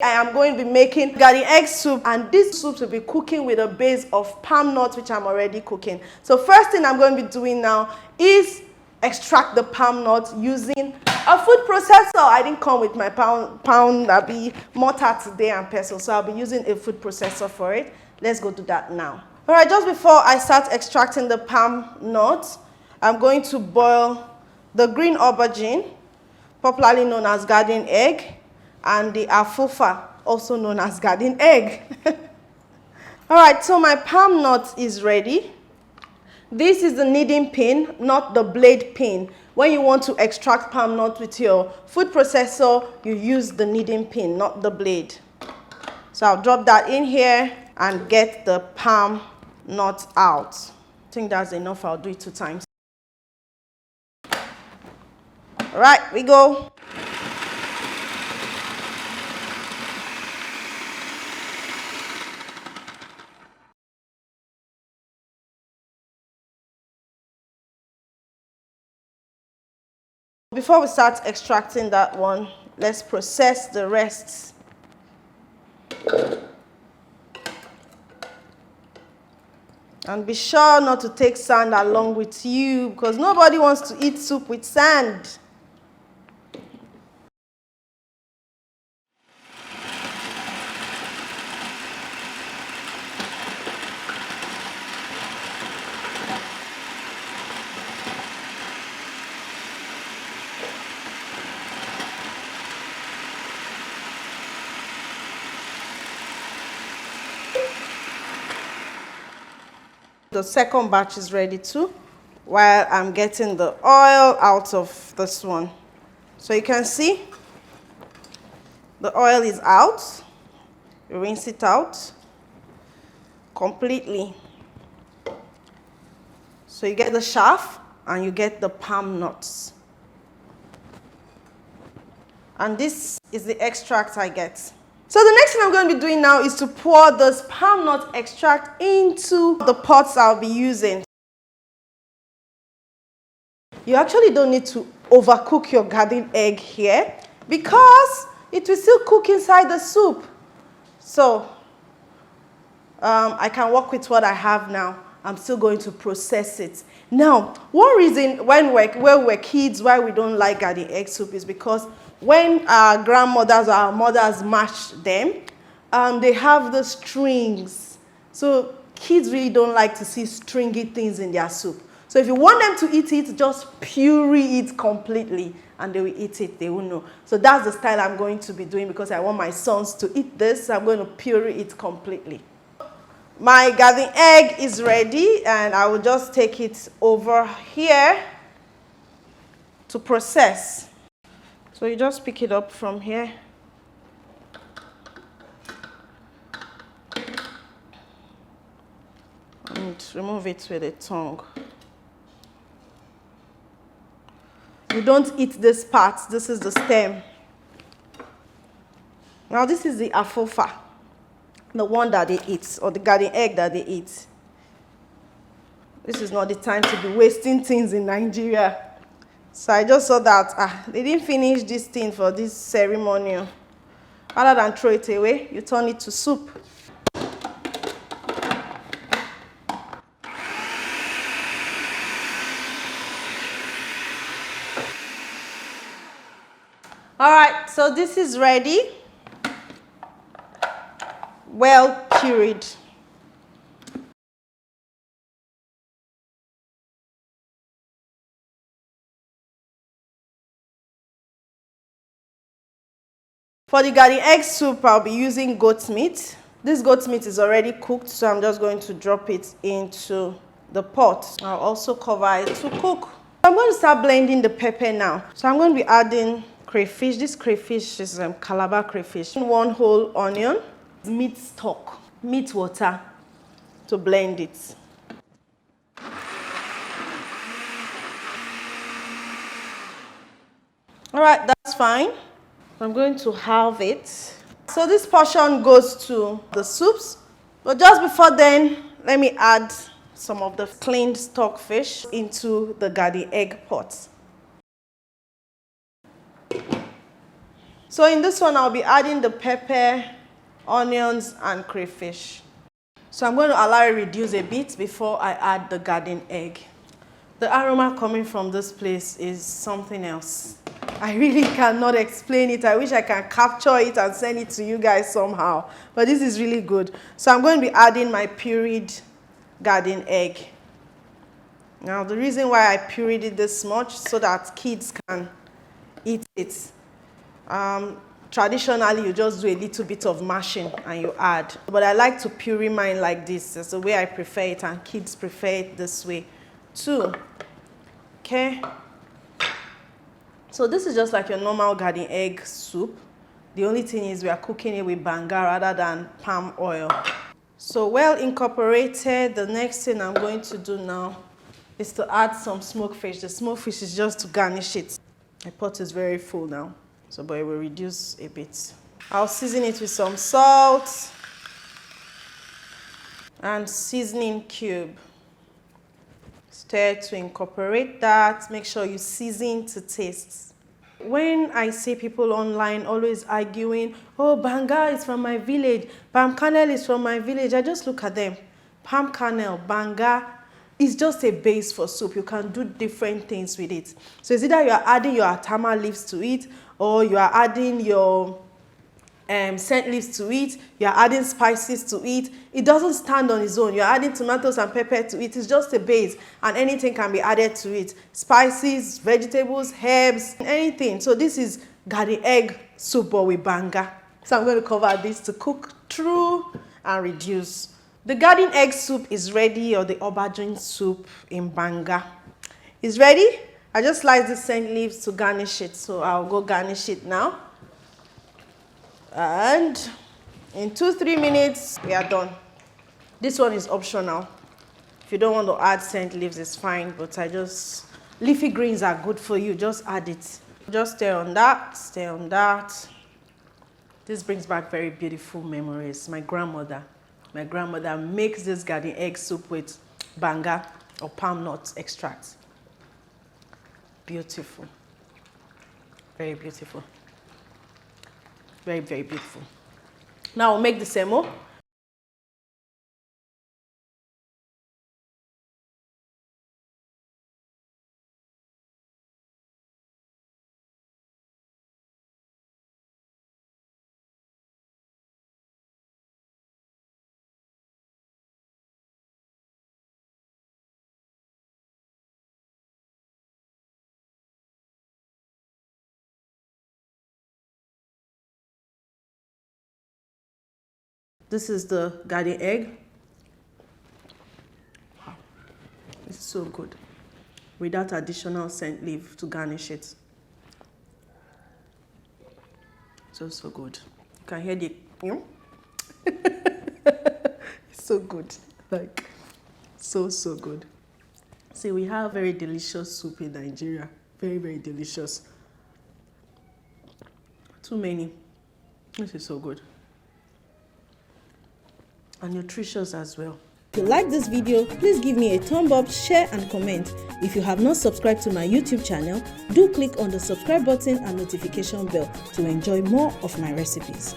I am going to be making garden egg soup, and this soup will be cooking with a base of palm nuts, which I'm already cooking. So first thing I'm going to be doing now is extract the palm nuts using a food processor. I didn't come with my pound mortar today and pestle, so I'll be using a food processor for it. Let's go do that now. All right, just before I start extracting the palm nuts, I'm going to boil the green aubergine, popularly known as garden egg, and the alfalfa, also known as garden egg. All right, so my palm nut is ready. This is the kneading pin, not the blade pin. When you want to extract palm nut with your food processor, you use the kneading pin, not the blade. So I'll drop that in here and get the palm nut out. I think that's enough. I'll do it 2 times. All right, we go. Before we start extracting that one, let's process the rest. And be sure not to take sand along with you, because nobody wants to eat soup with sand. The second batch is ready too, while I'm getting the oil out of this one. So you can see the oil is out. You rinse it out completely. So you get the chaff and you get the palm nuts. And this is the extract I get. So the next thing I'm going to be doing now is to pour this palm nut extract into the pots I'll be using. You actually don't need to overcook your garden egg here, because it will still cook inside the soup. So I can work with what I have now. I'm still going to process it. Now, one reason when we're kids why we don't like garden egg soup is because when our grandmothers or our mothers mash them, they have the strings. So kids really don't like to see stringy things in their soup. So if you want them to eat it, just puree it completely and they will eat it. They will know. So that's the style I'm going to be doing, because I want my sons to eat this. I'm going to puree it completely. My garden egg is ready, and I will just take it over here to process. So you just pick it up from here. And remove it with a tongue. You don't eat this part. This is the stem. Now this is the alfalfa, the one that they eat, or the garden egg that they eat. This is not the time to be wasting things in Nigeria. So I just saw that they didn't finish this thing for this ceremony. Rather than throw it away, you turn it to soup. All right, so this is ready. Well pureed. For the garden egg soup, I'll be using goat meat. This goat meat is already cooked, so I'm just going to drop it into the pot. I'll also cover it to cook. I'm going to start blending the pepper now. So I'm going to be adding crayfish. This crayfish is Calabar crayfish. 1 whole onion, meat stock, meat water to blend it. All right, that's fine. I'm going to halve it. So this portion goes to the soups. But just before then, let me add some of the cleaned stockfish into the garden egg pot. So in this one, I'll be adding the pepper, onions, and crayfish. So I'm going to allow it reduce a bit before I add the garden egg. The aroma coming from this place is something else. I really cannot explain it. I wish I can capture it and send it to you guys somehow. But this is really good. So I'm going to be adding my pureed garden egg. Now the reason why I pureed it this much so that kids can eat it. Traditionally, you just do a little bit of mashing and you add. But I like to puree mine like this. That's the way I prefer it, and kids prefer it this way too. Okay. So this is just like your normal garden egg soup. The only thing is we are cooking it with banga rather than palm oil. So well incorporated, the next thing I'm going to do now is to add some smoked fish. The smoked fish is just to garnish it. My pot is very full now, so but it will reduce a bit. I'll season it with some salt and seasoning cube. Stir to incorporate that. Make sure you season to taste. When I see people online always arguing, oh, banga is from my village, palm kernel is from my village, I just look at them. Palm kernel, banga is just a base for soup. You can do different things with it. So it's either you are adding your atama leaves to it, or you are adding your scent leaves to it, you are adding spices to it. It doesn't stand on its own. You are adding tomatoes and pepper to it. It's just a base, and anything can be added to it. Spices, vegetables, herbs, anything. So this is garden egg soup but with banga. So I'm going to cover this to cook through and reduce. The garden egg soup is ready, or the aubergine soup in banga is ready. I just sliced the scent leaves to garnish it, so I'll go garnish it now. And in 2-3 minutes, we are done. This one is optional. If you don't want to add scent leaves, it's fine, but leafy greens are good for you. Just add it. Just stir on that, stir on that. This brings back very beautiful memories. My grandmother makes this garden egg soup with banga or palm nut extract. Beautiful. Very beautiful. Very, very beautiful. Now we'll make the semo. This is the garden egg. Wow, it's so good. Without additional scent leaf to garnish it. So good. You can hear the, it's so good. Like, so good. See, we have very delicious soup in Nigeria. Very, very delicious. Too many. This is so good. And nutritious as well. If you like this video, please give me a thumb up, share and comment. If you have not subscribed to my YouTube channel, do click on the subscribe button and notification bell to enjoy more of my recipes.